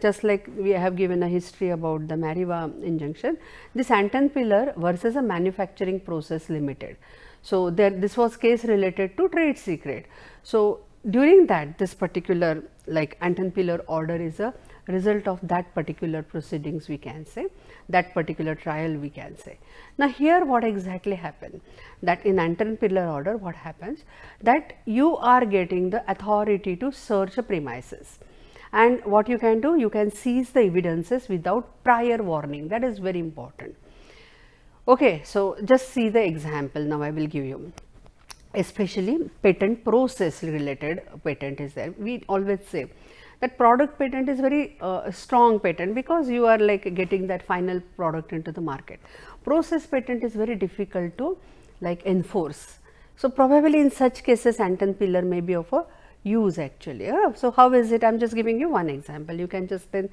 just like we have given a history about the Mariva injunction, this Anton Piller versus a manufacturing process limited. So, this was case related to trade secret. So, during that, this particular like Anton Piller order is a result of that particular proceedings, we can say, that particular trial, we can say. Now, here what exactly happened, that in Anton Piller order what happens, that you are getting the authority to search a premises, and what you can do, you can seize the evidences without prior warning. That is very important. Okay, so just see the example now I will give you. Especially patent process related patent is there. We always say that product patent is very strong patent, because you are like getting that final product into the market. Process patent is very difficult to like enforce. So, probably in such cases Anton Piller may be of a use actually. So, how is it? I am just giving you one example. You can just then